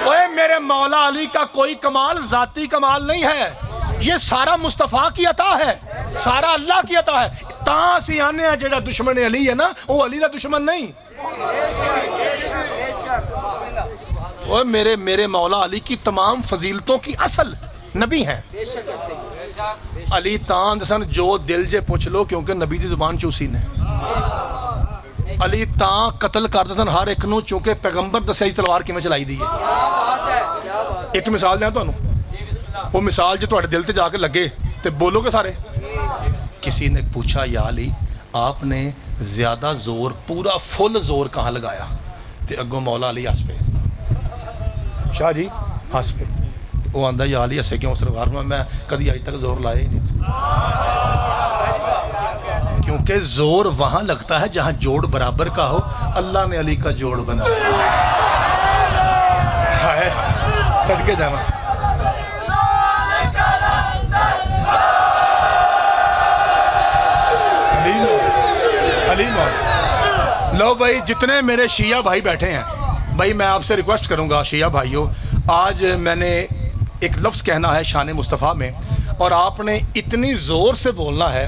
اوے میرے مولا علی کا کوئی کمال ذاتی کمال نہیں ہے, یہ سارا مصطفیٰ کی عطا ہے, سارا اللہ کی عطا ہے. تاں سی آنے ہیں جڑا دشمن علی ہے نا, وہ علی دا دشمن نہیں. اوے میرے مولا علی کی تمام فضیلتوں کی اصل نبی ہیں. علی تاں دسن جو دل جے پوچھ لو, کیونکہ نبی دی زبان چوسی نے. علی تاں قتل کر دسن ہر ایک نو, چونکہ پیغمبر دسیا تلوار کیویں چلائی دی ہے. ایک مثال دیاں تانوں, وہ مثال جو تہاڈے دل تے جا کے لگے تے بولو گے سارے. کسی نے پوچھا یا علی آپ نے زیادہ زور, پورا فل زور کہاں لگایا؟ تے اگوں مولا علی ہس پے. شاہ جی ہس پے. وہ آندا یا علی ہسے کیوں؟ سرکار میں کدی اج تک زور لائے ہی نہیں. کیونکہ زور وہاں لگتا ہے جہاں جوڑ برابر کا ہو. اللہ نے علی کا جوڑ بنایا. صدقے جانا. علی لو بھائی, جتنے میرے شیعہ بھائی بیٹھے ہیں, بھائی میں آپ سے ریکویسٹ کروں گا شیعہ بھائیوں, آج میں نے ایک لفظ کہنا ہے شان مصطفیٰ میں, اور آپ نے اتنی زور سے بولنا ہے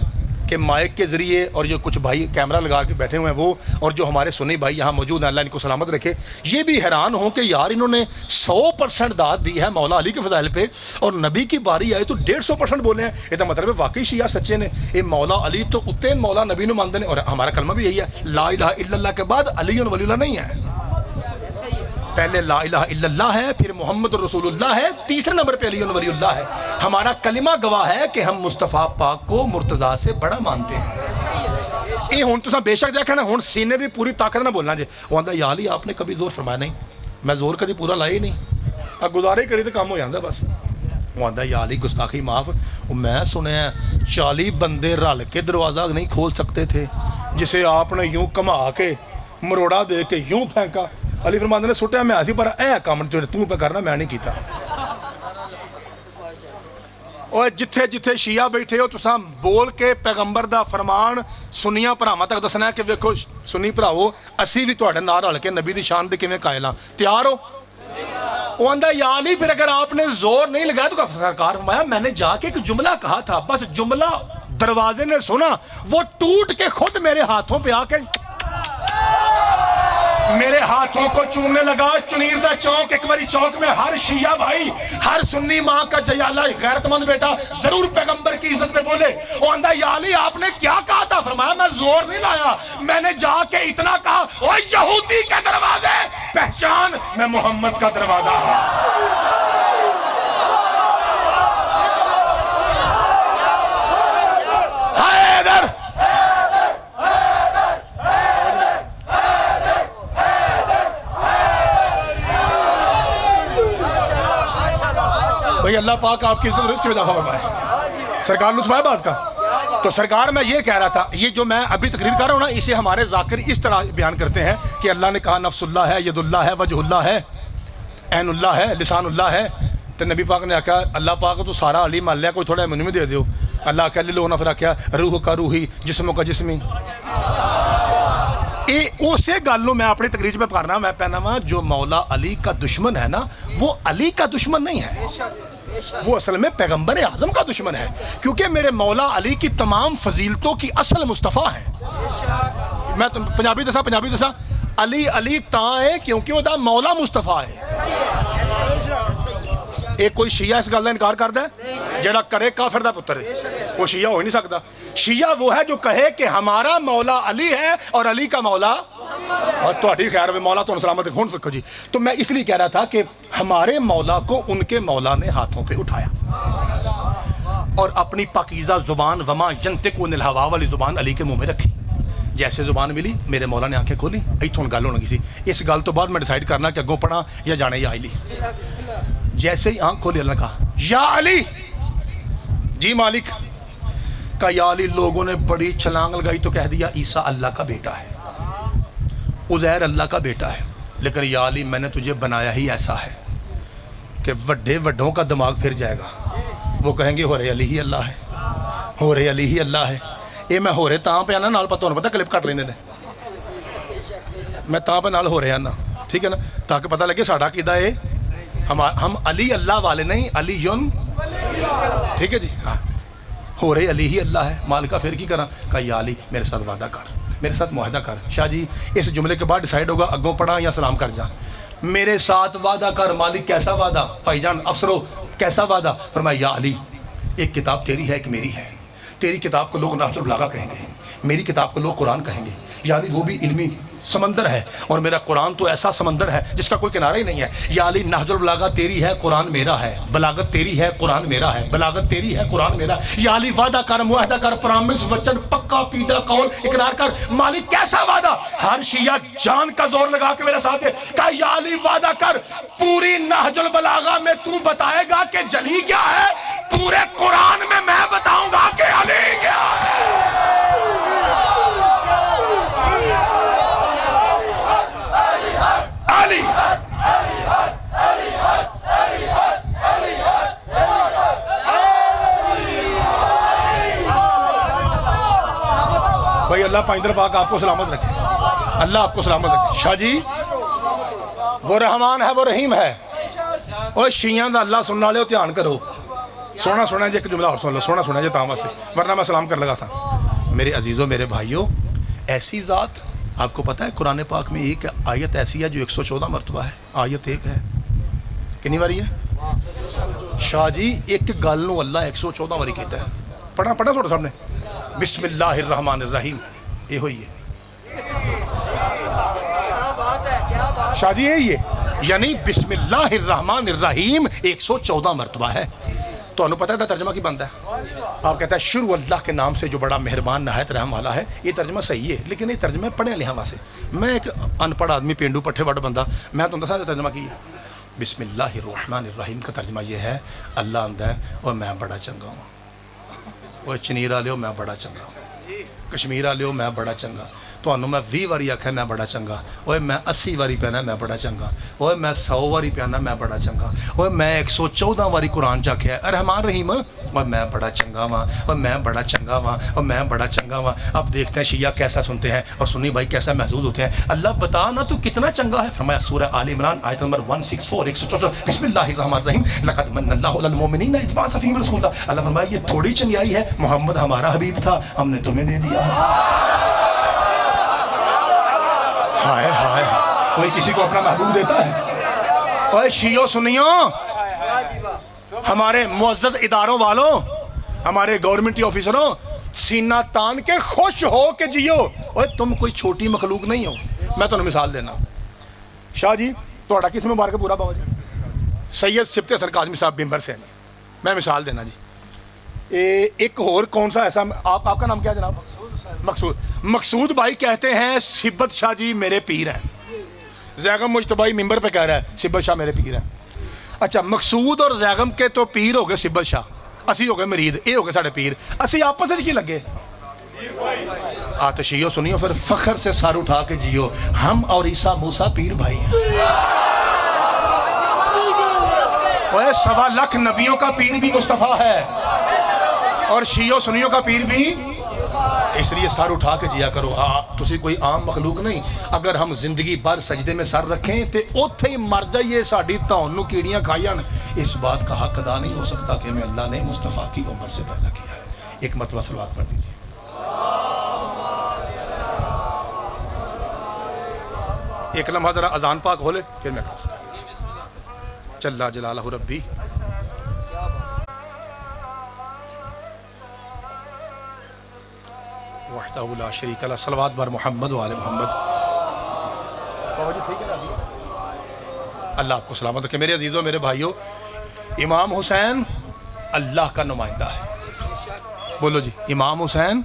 کہ مائک کے ذریعے, اور جو کچھ بھائی کیمرہ لگا کے بیٹھے ہوئے ہیں وہ, اور جو ہمارے سنی بھائی یہاں موجود ہیں, اللہ ان کو سلامت رکھے, یہ بھی حیران ہوں کہ یار انہوں نے 100% داد دی ہے مولا علی کے فضائل پہ, اور نبی کی باری آئی تو 150% بولے ہیں. یہ تو مطلب ہے واقعی شیعہ سچے نے. یہ مولا علی تو اتنے مولا نبی نو ماندے نے, اور ہمارا کلمہ بھی یہی ہے, لا الہ الا اللہ کے بعد علی ولی اللہ نہیں ہے. پہلے لا الہ الا اللہ ہے, پھر محمد رسول اللہ ہے, تیسرے نمبر پہ علی ولی اللہ ہے. ہمارا کلمہ گواہ ہے کہ ہم مصطفیٰ پاک کو مرتضیٰ سے بڑا مانتے ہیں. یہ ہوں تو بے شک دیکھا نا, ہوں سینے دی پوری طاقت نہ بولنا جی. وہ آندا یا علی آپ نے کبھی زور فرمایا نہیں, میں زور کبھی پورا لایا ہی نہیں, اب گزارے کری تو کام ہو جاتا بس. وہ آندا یا علی گستاخی معاف, میں سنیا 40 بندے رل کے دروازہ نہیں کھول سکتے تھے, جسے آپ نے یوں کما کے مروڑا دے کے یوں پھینکا. علی فرماندے نے سٹیا میں ایسی, پر اے کام جو تو پہ کرنا میں نہیں کیتا. اور جتھے جتھے شیعہ بیٹھے ہو تساں بول کے پیغمبر دا فرمان سنیاں بھراواں تک دسنا ہے کہ ویکھو سنی بھراو, اسی بھی تہاڈے نال رل کے نبی دی شان دے کیویں قائل ہاں. تیار ہو؟ وہ آندا یا علی پھر اگر آپ نے زور نہیں لگایا تو سرکار فرمایا میں نے جا کے ایک جملہ کہا تھا, بس جملہ دروازے نے سنا, وہ ٹوٹ کے خود میرے ہاتھوں پہ آ کے میرے ہاتھوں کو چومنے لگا چنیردہ چوک ایک باری چوک میں ہر شیعہ بھائی ہر سنی ماں کا جیالہ غیرت مند بیٹا ضرور پیغمبر کی عزت میں بولے وہ اندھا یا علی آپ نے کیا کہا تھا؟ فرمایا میں زور نہیں لایا میں نے جا کے اتنا کہا اوہ یہودی کے دروازے پہچان میں محمد کا دروازہ ہوں حیدر بھئی اللہ پاک آپ کی عزت رزق میں اضافہ فرمائے سرکار لطف ہے بات کا تو سرکار میں یہ کہہ رہا تھا یہ جو میں ابھی تقریر کر رہا ہوں نا اسے ہمارے ذاکر اس طرح بیان کرتے ہیں کہ اللہ نے کہا نفس اللہ ہے ید اللہ ہے وجہ اللہ ہے عین اللہ ہے لسان اللہ ہے تو نبی پاک نے کہا اللہ پاک تو سارا علی مان لیا کوئی تھوڑا منہ میں دے دیو اللہ کہہ لو نہ پھر کیا روح کا روحی جسموں کا جسمی اسے گالوں میں اپنی تقریر میں پڑھنا میں پہنا ہوا جو مولا علی کا دشمن ہے نا وہ علی کا دشمن نہیں ہے وہ اصل میں پیغمبر اعظم کا دشمن ہے کیونکہ میرے مولا علی کی تمام فضیلتوں کی اصل مصطفیٰ ہیں میں پنجابی دسا علی علی تاں ہے کیونکہ وہ دا مولا مصطفیٰ ہے ایک کوئی شیعہ اس گل کا انکار کرتا ہے جڑا کرے کافر دا پتر ہے وہ شیعہ ہو ہی نہیں سکتا شیعہ وہ ہے جو کہے کہ ہمارا مولا علی ہے اور علی کا مولا اور تہاڈی خیر میں مولا تو سلامت خون فکو جی تو میں اس لیے کہہ رہا تھا کہ ہمارے مولا کو ان کے مولا نے ہاتھوں پہ اٹھایا اور اپنی پاکیزہ زبان وما ینطق عن الہوا والی زبان علی کے منہ میں رکھی جیسے زبان ملی میرے مولا نے آنکھیں کھولی ایتھوں گل ہونے کسی اس گل تو بعد میں ڈیسائیڈ کرنا کہ اگوں پڑھا یا جانے یا علی جیسے ہی آنکھ کھولی اللہ نے کہا یا علی جی مالک کہا یا علی لوگوں نے بڑی چھلانگ لگائی تو کہہ دیا عیسیٰ اللہ کا بیٹا ہے عزیر اللہ کا بیٹا ہے لیکن یا علی میں نے تجھے بنایا ہی ایسا ہے کہ وڈے وڈوں کا دماغ پھر جائے گا وہ کہیں گے ہو رہے علی ہی اللہ ہے ہو رہے علی ہی اللہ ہے یہ میں ہو رہے تاں پہ آنا نال پتہ ہونا پتہ کلپ کٹ لیندے نے میں تاں پہ نال ہو رہے آنا ٹھیک ہے نا تاکہ پتہ لگے ساڈا کیدا ہے ہم علی اللہ والے نہیں علی یون ٹھیک ہے جی ہاں ہو رہے علی ہی اللہ ہے مالکہ پھر کی کرا کہا یا علی میرے ساتھ وعدہ کر میرے ساتھ معاہدہ کر شاہ جی اس جملے کے بعد ڈیسائیڈ ہوگا اگوں پڑھا یا سلام کر جا میرے ساتھ وعدہ کر مالک کیسا وعدہ بھائی جان افسرو کیسا وعدہ فرمایا یا علی ایک کتاب تیری ہے ایک میری ہے تیری کتاب کو لوگ نہج البلاغہ کہیں گے میری کتاب کو لوگ قرآن کہیں گے یا علی وہ بھی علمی سمندر ہے اور میرا قرآن تو ایسا سمندر ہے جس کا کوئی کنارہ ہی نہیں ہے یا علی نہج البلاغہ تیری ہے قرآن میرا ہے بلاغت تیری ہے قرآن میرا ہے بلاغت تیری ہے قرآن میرا یا علی وعدہ کر معاہدہ کر پرامس وچن پکا پیٹا قول اقرار کر مالک کیسا وعدہ ہر شیعہ جان کا زور لگا کے میرے ساتھ ہے کہا یا علی وعدہ کر پوری نہج البلاغہ میں تو بتائے گا کہ جلی کیا ہے پورے قرآن میں بتاؤں گا کہ علی کیا ہے علی بھائی اللہ پائندر پاک آپ کو سلامت رکھے اللہ آپ کو سلامت رکھے شاہ جی وہ رحمان ہے وہ رحیم ہے اور شیعہ دا اللہ سننا لے دھیان کرو سونا سونا جی ایک جملہ اور سن لو سونا سونا جی تاما سے ورنہ میں سلام کر لگا سا میرے عزیزوں میرے بھائیوں ایسی ذات آپ کو پتہ ہے قرآن پاک میں ایک آیت ایسی ہے جو 114 مرتبہ ہے آیت ایک ہے کنی باری ہے شاہ جی ایک گل نو اللہ 114 باری کہتا ہے پڑھا چھوڑا صاحب نے بسم اللہ الرحمن الرحیم یہ ہوئی ہے شاہ جی یہی ہے یعنی بسم اللہ الرحمن الرحیم 114 مرتبہ ہے تو انہوں پتہ ہے ترجمہ کی بنتا ہے آپ کہتا ہے شروع اللہ کے نام سے جو بڑا مہربان نہایت رحم والا ہے یہ ترجمہ صحیح ہے لیکن یہ ترجمہ پڑھے لکھا سے میں ایک ان پڑھ آدمی پینڈو پٹھے وڈ بندہ میں تو دسا ترجمہ کی بسم اللہ الرحمن الرحیم کا ترجمہ یہ ہے اللہ آمدہ ہے اور میں بڑا چنگا ہوں وہ چنیرہ لیو میں بڑا چنگا ہوں کشمیرہ لیو میں بڑا چنگا تو انہوں میں 20 واری آکھا میں بڑا چنگا اوے میں 80 واری پہنا میں بڑا چنگا اوے میں 100 واری پہنا میں بڑا چنگا اوے میں 114 واری قرآن چاکھیا ہے رحمان رحیم اور میں بڑا چنگا ہاں اور میں بڑا چنگا ہاں اور میں بڑا چنگا ہاں اب دیکھتے ہیں شیعہ کیسا سنتے ہیں اور سنی بھائی کیسا محسوس ہوتے ہیں اللہ بتا نا تو کتنا چنگا ہے فرمایا سورہ آل عمران آیت نمبر 164 164 بسم اللہ الرحمن الرحیم لقد من اللہ علی المؤمنین اذ بعث فیہم رسولا اللہ فرمایا یہ تھوڑی چنگیائی ہے محمد ہمارا حبیب تھا ہم نے تمہیں دے دیا ہائے ہائے کوئی کسی کو اپنا محبوب دیتا ہے؟ اوے شیعوں سنیوں، ہمارے معزز اداروں والوں، ہمارے گورنمنٹ آفیسروں، سینہ تان کے خوش ہو کے جیو۔ اوے تم کوئی چھوٹی مخلوق نہیں ہو۔ میں تمہیں مثال دینا، شاہ جی توڑا کس میں مبارک پورا بابا جی؟ سید سبت حسن کاظمی صاحب بمبر سے، میں مثال دینا جی۔ ایک اور کون سا ایسا، آپ کا نام کیا ہے جناب؟ مقصود بھائی کہتے ہیں سبت شاہ جی میرے پیر ہیں۔ زیغم مجتبائی ممبر پہ کہہ رہا ہے سبت شاہ میرے پیر ہیں۔ اچھا مقصود اور زیغم کے تو پیر ہو گئے سبت شاہ، اسی ہو گئے مرید، اے ہو گئے ساڑھے پیر، اسی آپس سے کی لگے؟ تو شیعو سنیو پھر فخر سے سار اٹھا کے جیو، ہم اور عیسیٰ موسیٰ پیر بھائی ہیں۔ اوے 1.25 لاکھ نبیوں کا پیر بھی مصطفیٰ ہے، اور شیعو سنیوں کا پیر بھی، اس لیے سر اٹھا کے جیا کرو۔ تسی کوئی عام مخلوق نہیں۔ اگر ہم زندگی بھر سجدے میں سر رکھیں تے اوتھے ہی مر جائیے، ساڑی تانوں کیڑیاں کھائیاں، اس بات کا حق ادا نہیں ہو سکتا کہ ہمیں اللہ نے مصطفیٰ کی امت سے پیدا کیا ہے۔ ایک مرتبہ صلوات پڑھ دیجیے۔ ایک لمحہ ذرا اذان پاک ہو لے پھر میں کہوں گا۔ جل جلالہ ربی، وحدہ لا شریک لہ، صلوات بر محمد و آل محمد۔ اللہ آپ کو سلامت رکھے۔ میرے عزیزوں، میرے بھائیوں، امام حسین اللہ کا نمائندہ ہے۔ بولو جی، امام حسین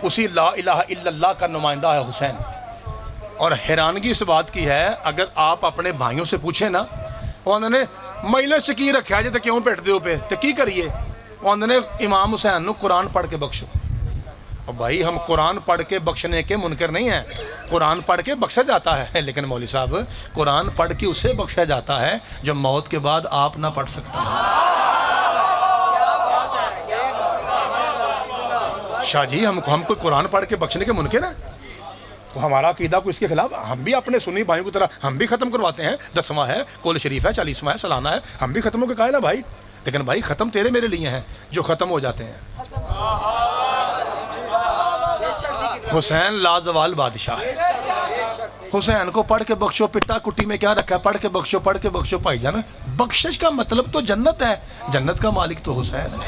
اسی لا الہ الا اللہ کا نمائندہ ہے حسین۔ اور حیرانگی اس بات کی ہے، اگر آپ اپنے بھائیوں سے پوچھیں نا، انہوں نے مہینے سے کی رکھا ہے تے کیوں پیٹ دیو پہ تے کی کریے؟ انہوں نے امام حسین نو قرآن پڑھ کے بخشو۔ اور بھائی ہم قرآن پڑھ کے بخشنے کے منکر نہیں ہیں، قرآن پڑھ کے بخشا جاتا ہے، لیکن مولوی صاحب قرآن پڑھ کے اسے بخشا جاتا ہے جو موت کے بعد آپ نہ پڑھ سکتا ہے۔ شاہ جی ہم کوئی قرآن پڑھ کے بخشنے کے منکر ہیں؟ ہمارا عقیدہ کو اس کے خلاف، ہم بھی اپنے سنی بھائیوں کی طرح ہم بھی ختم کرواتے ہیں، 10واں ہے، کول شریف ہے، 40واں ہے، سالانہ ہے، ہم بھی ختموں کے قائل ہیں بھائی، لیکن بھائی ختم تیرے میرے لیے ہیں جو ختم ہو جاتے ہیں۔ حسین لازوال بادشاہ ہے، حسین کو پڑھ کے بخشو، پٹا کٹی میں کیا رکھا ہے، پڑھ کے بخشو، پڑھ کے بخشو۔ بھائی جانا بخشش کا مطلب تو جنت ہے، جنت کا مالک تو حسین ہے۔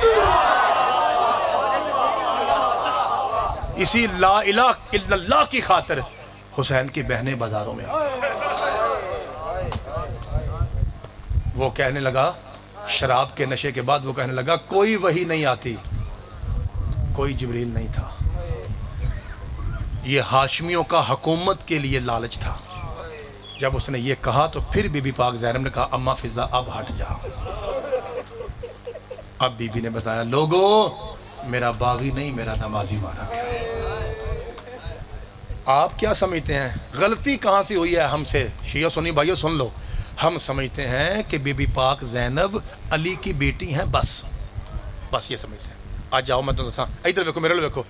اسی لا الہ الا اللہ کی خاطر حسین کی بہنیں بازاروں میں وہ کہنے لگا، شراب کے نشے کے بعد وہ کہنے لگا کوئی وحی نہیں آتی، کوئی جبریل نہیں تھا، یہ ہاشمیوں کا حکومت کے لیے لالچ تھا۔ جب اس نے یہ کہا تو پھر بی بی پاک زینب نے کہا اماں فضا اب ہٹ جا۔ اب بی بی نے بتایا لوگو میرا باغی نہیں میرا نمازی مارا گیا۔ آپ کیا سمجھتے ہیں غلطی کہاں سے ہوئی ہے ہم سے؟ شیعہ سنی بھائیو سن لو، ہم سمجھتے ہیں کہ بی بی پاک زینب علی کی بیٹی ہیں، بس یہ سمجھتے ہیں۔ آج جاؤ میں تو دساں، ادھر ویکھو میرے ویکھو،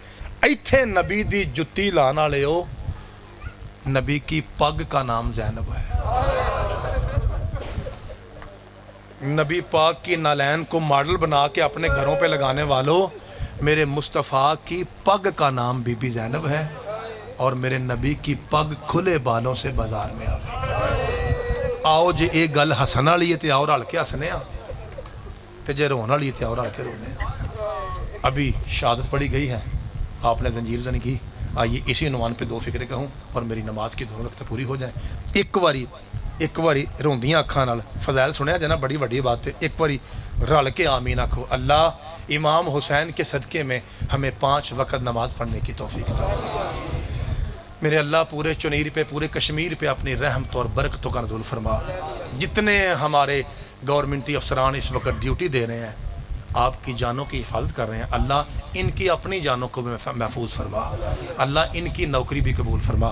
ایتھے نبی دی جتی لانا لے ہو، نبی کی پگ کا نام زینب ہے۔ نبی پاک کی نالین کو ماڈل بنا کے اپنے گھروں پہ لگانے والوں، میرے مصطفیٰ کی پگ کا نام بی بی زینب ہے، اور میرے نبی کی پگ کھلے بالوں سے بازار میں آ گئی۔ آؤ جے ایک گل ہسنا لیے تے آؤ رل کے ہسنے آ، تے جے رونا لیے تے آؤ رل کے رونے آ۔ ابھی شہادت پڑھی گئی ہے، آپ نے زنجیر زنی کی، آئیے اسی عنوان پہ دو فکریں کہوں اور میری نماز کی دونوں رکعتیں پوری ہو جائیں۔ ایک واری روندیاں اکھاں نال فضائل سنیا جانا، بڑی بڑی بات ہے، ایک واری رل کے آمین آکھو، اللہ امام حسین کے صدقے میں ہمیں 5 وقت نماز پڑھنے کی توفیق عطا فرما۔ میرے اللہ پورے چنیر پہ، پورے کشمیر پہ اپنی رحمت اور برکتوں کا نزول فرما۔ جتنے ہمارے گورنمنٹی افسران اس وقت ڈیوٹی دے رہے ہیں، آپ کی جانوں کی حفاظت کر رہے ہیں، اللہ ان کی اپنی جانوں کو بھی محفوظ فرما، اللہ ان کی نوکری بھی قبول فرما۔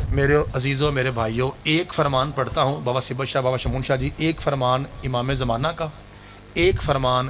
میرے عزیزوں میرے بھائیوں، ایک فرمان پڑھتا ہوں، بابا سبت شاہ، بابا شمون شاہ جی، ایک فرمان امام زمانہ کا، ایک فرمان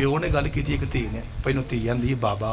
ਪਿਓ ਨੇ ਗੱਲ ਕੀਤੀ ਇੱਕ ਧੀ ਨੇ ਪਹਿਲੋਂ ਧੀ ਆਂਦੀ ਬਾਬਾ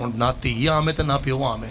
ਹੁਣ ਨਾ ਧੀ ਆਮ ਹੈ ਤੇ ਨਾ ਪਿਓ ਆਮ ਹੈ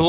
2